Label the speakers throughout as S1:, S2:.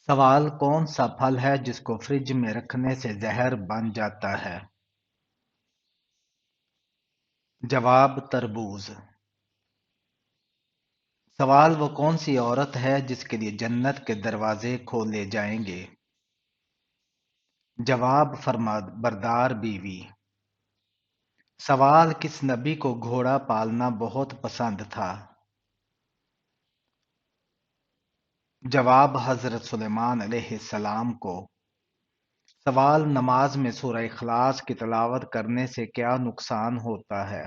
S1: سوال کون سا پھل ہے جس کو فریج میں رکھنے سے زہر بن جاتا ہے؟ جواب تربوز۔ سوال وہ کون سی عورت ہے جس کے لیے جنت کے دروازے کھولے جائیں گے؟ جواب فرمانبردار بیوی۔ سوال کس نبی کو گھوڑا پالنا بہت پسند تھا؟ جواب حضرت سلیمان علیہ السلام کو۔ سوال نماز میں سورہ اخلاص کی تلاوت کرنے سے کیا نقصان ہوتا ہے؟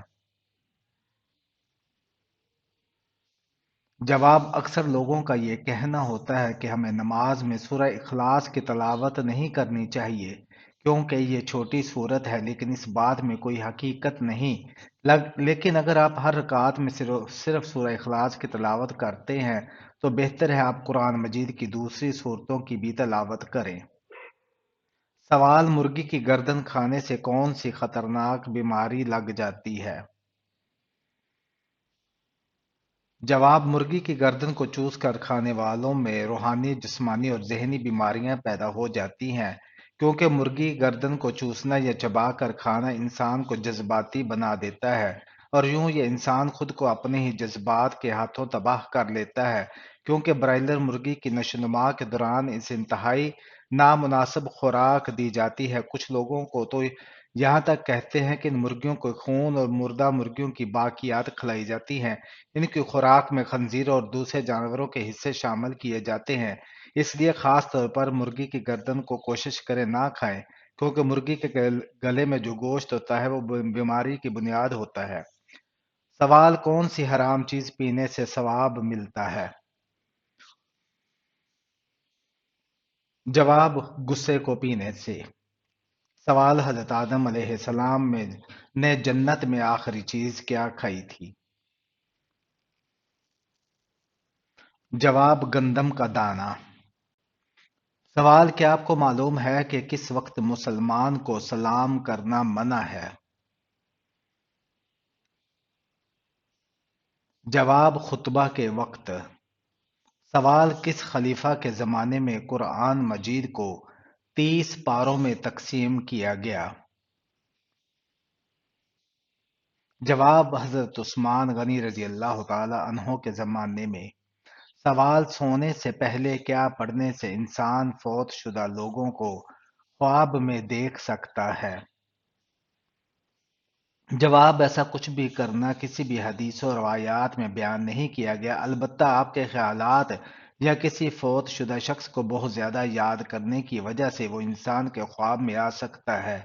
S1: جواب اکثر لوگوں کا یہ کہنا ہوتا ہے کہ ہمیں نماز میں سورہ اخلاص کی تلاوت نہیں کرنی چاہیے کیونکہ یہ چھوٹی سورت ہے، لیکن اس بات میں کوئی حقیقت نہیں۔ لیکن اگر آپ ہر رکعت میں صرف سورہ اخلاص کی تلاوت کرتے ہیں تو بہتر ہے آپ قرآن مجید کی دوسری سورتوں کی بھی تلاوت کریں۔ سوال مرغی کی گردن کھانے سے کون سی خطرناک بیماری لگ جاتی ہے؟ جواب مرغی کی گردن کو چوس کر کھانے والوں میں روحانی، جسمانی اور ذہنی بیماریاں پیدا ہو جاتی ہیں، کیونکہ مرغی گردن کو چوسنا یا چبا کر کھانا انسان کو جذباتی بنا دیتا ہے، اور یوں یہ انسان خود کو اپنے ہی جذبات کے ہاتھوں تباہ کر لیتا ہے، کیونکہ برائلر مرغی کی نشو و نما کے دوران اس انتہائی نامناسب خوراک دی جاتی ہے۔ کچھ لوگوں کو تو یہاں تک کہتے ہیں کہ ان مرغیوں کو خون اور مردہ مرغیوں کی باقیات کھلائی جاتی ہیں۔ ان کی خوراک میں خنزیر اور دوسرے جانوروں کے حصے شامل کیے جاتے ہیں، اس لیے خاص طور پر مرغی کی گردن کو کوشش کریں نہ کھائیں، کیونکہ مرغی کے گلے میں جو گوشت ہوتا ہے وہ بیماری کی بنیاد ہوتا ہے۔ سوال کون سی حرام چیز پینے سے ثواب ملتا ہے؟ جواب غصے کو پینے سے۔ سوال حضرت آدم علیہ السلام نے جنت میں آخری چیز کیا کھائی تھی؟ جواب گندم کا دانہ۔ سوال کیا آپ کو معلوم ہے کہ کس وقت مسلمان کو سلام کرنا منع ہے؟ جواب خطبہ کے وقت۔ سوال کس خلیفہ کے زمانے میں قرآن مجید کو 30 پاروں میں تقسیم کیا گیا؟ جواب حضرت عثمان غنی رضی اللہ تعالی عنہ کے زمانے میں۔ سوال سونے سے پہلے کیا پڑھنے سے انسان فوت شدہ لوگوں کو خواب میں دیکھ سکتا ہے؟ جواب ایسا کچھ بھی کرنا کسی بھی حدیث و روایات میں بیان نہیں کیا گیا، البتہ آپ کے خیالات یا کسی فوت شدہ شخص کو بہت زیادہ یاد کرنے کی وجہ سے وہ انسان کے خواب میں آ سکتا ہے،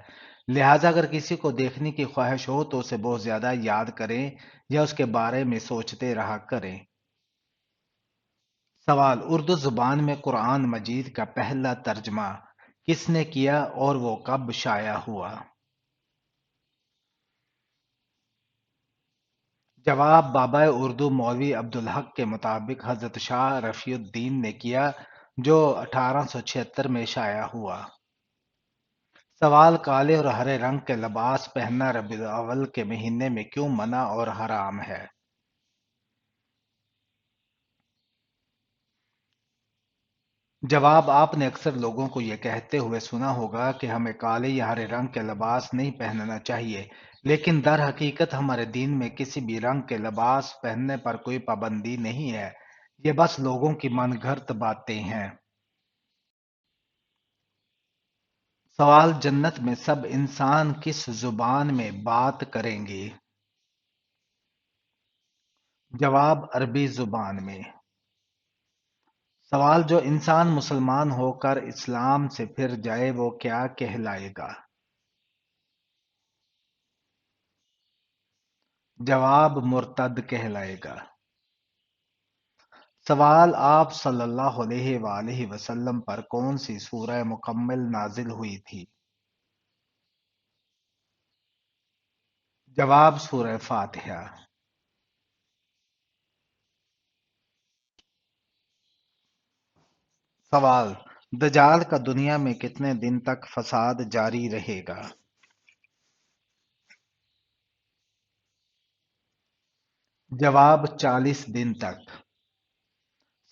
S1: لہٰذا اگر کسی کو دیکھنے کی خواہش ہو تو اسے بہت زیادہ یاد کریں یا اس کے بارے میں سوچتے رہا کریں۔ سوال اردو زبان میں قرآن مجید کا پہلا ترجمہ کس نے کیا اور وہ کب شائع ہوا؟ جواب بابا اردو مولوی عبدالحق کے مطابق حضرت شاہ رفیع الدین نے کیا، جو 1876 میں شائع ہوا۔ سوال کالے اور ہرے رنگ کے لباس پہننا ربیع الاول کے مہینے میں کیوں منع اور حرام ہے؟ جواب آپ نے اکثر لوگوں کو یہ کہتے ہوئے سنا ہوگا کہ ہمیں کالے یا ہرے رنگ کے لباس نہیں پہننا چاہیے، لیکن در حقیقت ہمارے دین میں کسی بھی رنگ کے لباس پہننے پر کوئی پابندی نہیں ہے، یہ بس لوگوں کی من گھڑت باتیں ہیں۔ سوال جنت میں سب انسان کس زبان میں بات کریں گے؟ جواب عربی زبان میں۔ سوال جو انسان مسلمان ہو کر اسلام سے پھر جائے وہ کیا کہلائے گا؟ جواب مرتد کہلائے گا۔ سوال آپ صلی اللہ علیہ وآلہ وسلم پر کون سی سورہ مکمل نازل ہوئی تھی؟ جواب سورہ فاتحہ۔ سوال دجال کا دنیا میں کتنے دن تک فساد جاری رہے گا؟ جواب 40 دن تک۔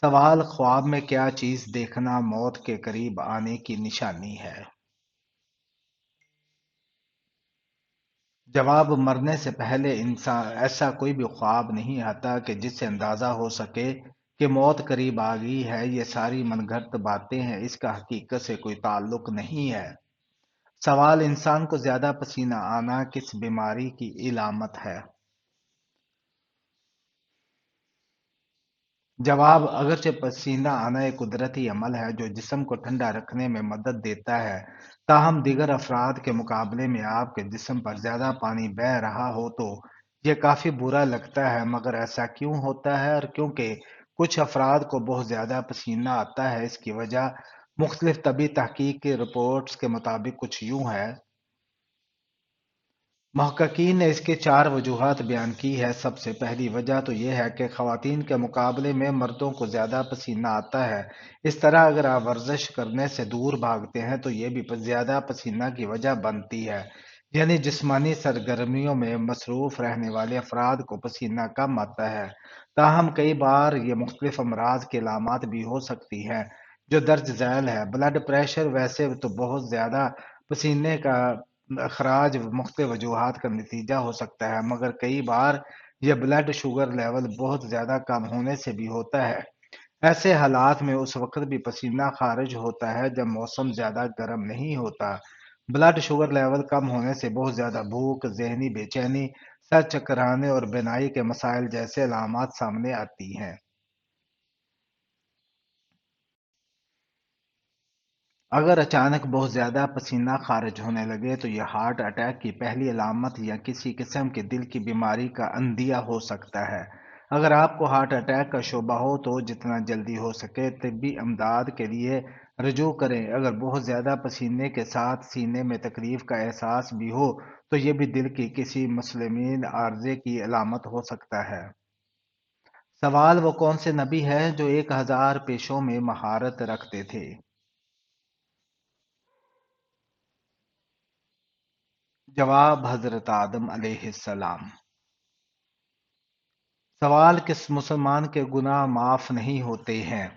S1: سوال: خواب میں کیا چیز دیکھنا موت کے قریب آنے کی نشانی ہے؟ جواب: مرنے سے پہلے انسان ایسا کوئی بھی خواب نہیں آتا کہ جس سے اندازہ ہو سکے کہ موت قریب آ گئی ہے۔ یہ ساری من گھڑت باتیں ہیں، اس کا حقیقت سے کوئی تعلق نہیں ہے۔ سوال: انسان کو زیادہ پسینہ آنا کس بیماری کی علامت ہے؟ جواب: اگرچہ پسینہ آنا ایک قدرتی عمل ہے جو جسم کو ٹھنڈا رکھنے میں مدد دیتا ہے، تاہم دیگر افراد کے مقابلے میں آپ کے جسم پر زیادہ پانی بہہ رہا ہو تو یہ کافی برا لگتا ہے۔ مگر ایسا کیوں ہوتا ہے؟ اور کیونکہ کچھ افراد کو بہت زیادہ پسینہ آتا ہے، اس کی وجہ مختلف طبی تحقیق کی رپورٹس کے مطابق کچھ یوں ہے۔ محققین نے اس کے چار وجوہات بیان کی ہے۔ سب سے پہلی وجہ تو یہ ہے کہ خواتین کے مقابلے میں مردوں کو زیادہ پسینہ آتا ہے۔ اس طرح اگر آپ ورزش کرنے سے دور بھاگتے ہیں تو یہ بھی زیادہ پسینہ کی وجہ بنتی ہے، یعنی جسمانی سرگرمیوں میں مصروف رہنے والے افراد کو پسینہ کم آتا ہے۔ تاہم کئی بار یہ مختلف امراض کی علامات بھی ہو سکتی ہیں جو درج ذیل ہے۔ بلڈ پریشر ویسے تو بہت زیادہ پسینے کا اخراج مختلف وجوہات کا نتیجہ ہو سکتا ہے، مگر کئی بار یہ بلڈ شوگر لیول بہت زیادہ کم ہونے سے بھی ہوتا ہے۔ ایسے حالات میں اس وقت بھی پسینہ خارج ہوتا ہے جب موسم زیادہ گرم نہیں ہوتا۔ بلڈ شوگر لیول کم ہونے سے بہت زیادہ بھوک، ذہنی بے چینی، سر چکرانے اور بینائی کے مسائل جیسے علامات سامنے آتی ہیں۔ اگر اچانک بہت زیادہ پسینہ خارج ہونے لگے تو یہ ہارٹ اٹیک کی پہلی علامت یا کسی قسم کے دل کی بیماری کا عندیہ ہو سکتا ہے۔ اگر آپ کو ہارٹ اٹیک کا شبہ ہو تو جتنا جلدی ہو سکے طبی امداد کے لیے رجوع کریں۔ اگر بہت زیادہ پسینے کے ساتھ سینے میں تکلیف کا احساس بھی ہو تو یہ بھی دل کی کسی مسلمین عارضے کی علامت ہو سکتا ہے۔ سوال: وہ کون سے نبی ہیں جو 1000 پیشوں میں مہارت رکھتے تھے؟ جواب: حضرت آدم علیہ السلام۔ سوال: کس مسلمان کے گناہ معاف نہیں ہوتے ہیں؟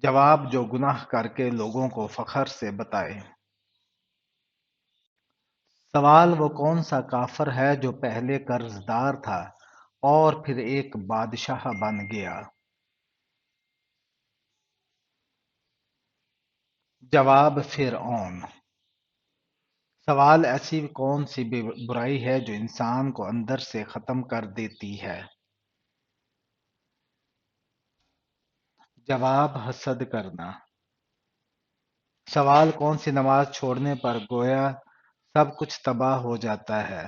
S1: جواب: جو گناہ کر کے لوگوں کو فخر سے بتائے۔ سوال: وہ کون سا کافر ہے جو پہلے قرض دار تھا اور پھر ایک بادشاہ بن گیا؟ جواب: فرعون۔ سوال: ایسی کون سی برائی ہے جو انسان کو اندر سے ختم کر دیتی ہے؟ جواب: حسد کرنا۔ سوال: کون سی نماز چھوڑنے پر گویا سب کچھ تباہ ہو جاتا ہے؟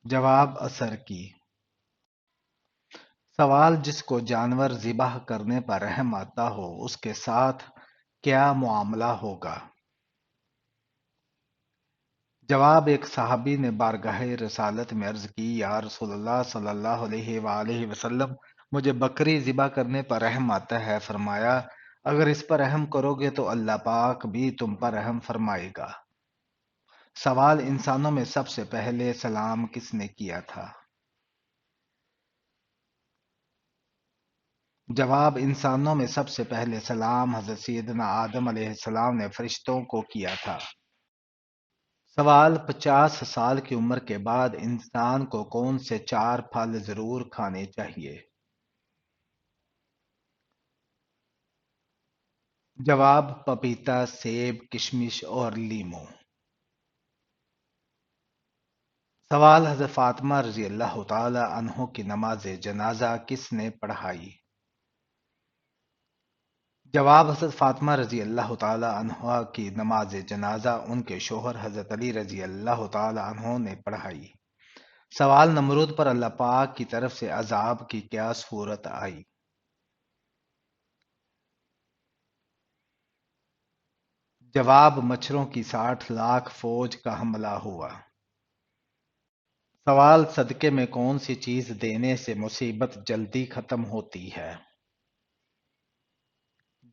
S1: جواب: عصر کی۔ سوال: جس کو جانور ذبح کرنے پر رحم آتا ہو اس کے ساتھ کیا معاملہ ہوگا؟ جواب: ایک صحابی نے بارگاہ رسالت میں عرض کی، یا رسول اللہ صلی اللہ علیہ وآلہ وسلم، مجھے بکری ذبح کرنے پر رحم آتا ہے۔ فرمایا، اگر اس پر رحم کرو گے تو اللہ پاک بھی تم پر رحم فرمائے گا۔ سوال: انسانوں میں سب سے پہلے سلام کس نے کیا تھا؟ جواب: انسانوں میں سب سے پہلے سلام حضرت سیدنا آدم علیہ السلام نے فرشتوں کو کیا تھا۔ سوال: 50 سال کی عمر کے بعد انسان کو کون سے 4 پھل ضرور کھانے چاہیے؟ جواب: پپیتا، سیب، کشمش اور لیموں۔ سوال: حضرت فاطمہ رضی اللہ تعالی عنہ کی نماز جنازہ کس نے پڑھائی؟ جواب: حضرت فاطمہ رضی اللہ تعالی عنہا کی نماز جنازہ ان کے شوہر حضرت علی رضی اللہ تعالی عنہ نے پڑھائی۔ سوال: نمرود پر اللہ پاک کی طرف سے عذاب کی کیا صورت آئی؟ جواب: مچھروں کی 60 لاکھ فوج کا حملہ ہوا۔ سوال: صدقے میں کون سی چیز دینے سے مصیبت جلدی ختم ہوتی ہے؟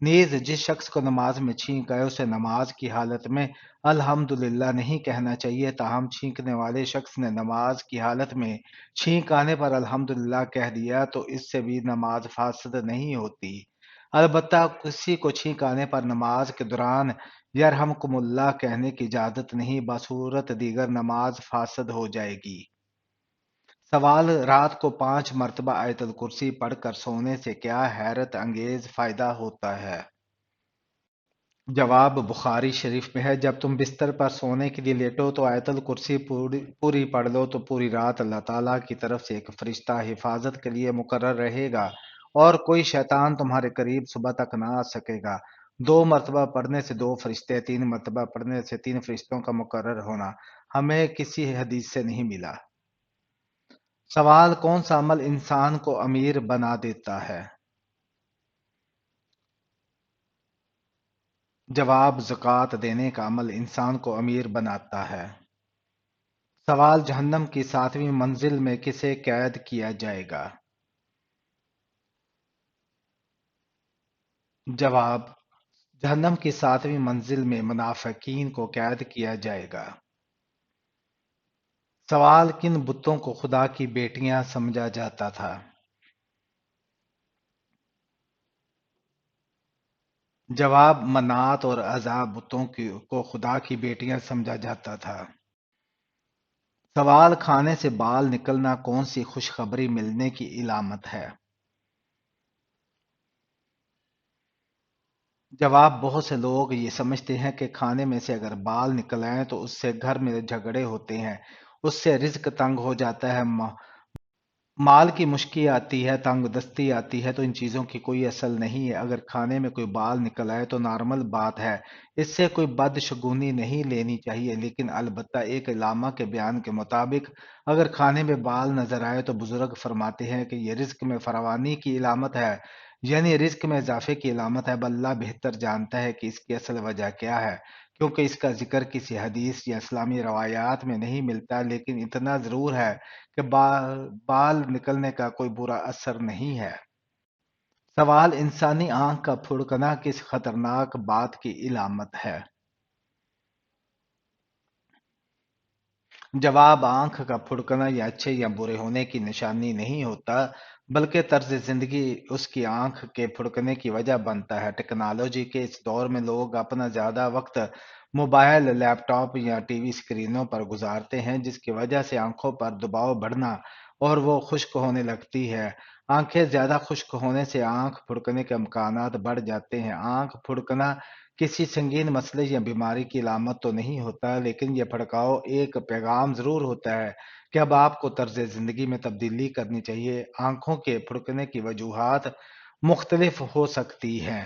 S1: نیز جس شخص کو نماز میں چھینک آئے اسے نماز کی حالت میں الحمدللہ نہیں کہنا چاہیے، تاہم چھینکنے والے شخص نے نماز کی حالت میں چھینک آنے پر الحمدللہ کہہ دیا تو اس سے بھی نماز فاسد نہیں ہوتی۔ البتہ کسی کو چھینک آنے پر نماز کے دوران یرحمکم اللہ کہنے کی اجازت نہیں، بصورت دیگر نماز فاسد ہو جائے گی۔ سوال: رات کو 5 مرتبہ آیت الکرسی پڑھ کر سونے سے کیا حیرت انگیز فائدہ ہوتا ہے؟ جواب: بخاری شریف میں ہے، جب تم بستر پر سونے کے لیے لیٹو تو آیت الکرسی پوری پڑھ لو تو پوری رات اللہ تعالیٰ کی طرف سے ایک فرشتہ حفاظت کے لیے مقرر رہے گا اور کوئی شیطان تمہارے قریب صبح تک نہ آ سکے گا۔ 2 مرتبہ پڑھنے سے 2 فرشتے، 3 مرتبہ پڑھنے سے 3 فرشتوں کا مقرر ہونا ہمیں کسی حدیث سے نہیں ملا۔ سوال: کون سا عمل انسان کو امیر بنا دیتا ہے؟ جواب: زکوٰۃ دینے کا عمل انسان کو امیر بناتا ہے۔ سوال: جہنم کی 7ویں منزل میں کسے قید کیا جائے گا؟ جواب: جہنم کی 7ویں منزل میں منافقین کو قید کیا جائے گا۔ سوال: کن بتوں کو خدا کی بیٹیاں سمجھا جاتا تھا؟ جواب: منات اور عزا بتوں کو خدا کی بیٹیاں سمجھا جاتا تھا۔ سوال: کھانے سے بال نکلنا کون سی خوشخبری ملنے کی علامت ہے؟ جواب: بہت سے لوگ یہ سمجھتے ہیں کہ کھانے میں سے اگر بال نکل آئیں تو اس سے گھر میں جھگڑے ہوتے ہیں، اس سے رزق تنگ ہو جاتا ہے، مال کی مشکل آتی ہے، تنگ دستی آتی ہے، تو ان چیزوں کی کوئی اصل نہیں ہے۔ اگر کھانے میں کوئی بال نکل آئے تو نارمل بات ہے، اس سے کوئی بدشگونی نہیں لینی چاہیے، لیکن البتہ ایک علامہ کے بیان کے مطابق اگر کھانے میں بال نظر آئے تو بزرگ فرماتے ہیں کہ یہ رزق میں فراوانی کی علامت ہے، یعنی رزق میں اضافے کی علامت ہے۔ بل اللہ بہتر جانتا ہے کہ اس کی اصل وجہ کیا ہے، کیونکہ اس کا ذکر کسی حدیث یا اسلامی روایات میں نہیں ملتا، لیکن اتنا ضرور ہے کہ بال نکلنے کا کوئی برا اثر نہیں ہے۔ سوال: انسانی آنکھ کا پھڑکنا کس خطرناک بات کی علامت ہے؟ جواب: آنکھ کا پھڑکنا یہ اچھے یا برے ہونے کی نشانی نہیں ہوتا، بلکہ طرز زندگی اس کی آنکھ کے پھڑکنے کی وجہ بنتا ہے۔ ٹیکنالوجی کے اس دور میں لوگ اپنا زیادہ وقت موبائل، لیپ ٹاپ یا ٹی وی اسکرینوں پر گزارتے ہیں، جس کی وجہ سے آنکھوں پر دباؤ بڑھنا اور وہ خشک ہونے لگتی ہے۔ آنکھیں زیادہ خشک ہونے سے آنکھ پھڑکنے کے امکانات بڑھ جاتے ہیں۔ آنکھ پھڑکنا کسی سنگین مسئلے یا بیماری کی علامت تو نہیں ہوتا، لیکن یہ بھڑکاؤ ایک پیغام ضرور ہوتا ہے کہ اب آپ کو طرز زندگی میں تبدیلی کرنی چاہیے۔ آنکھوں کے پھڑکنے کی وجوہات مختلف ہو سکتی ہیں۔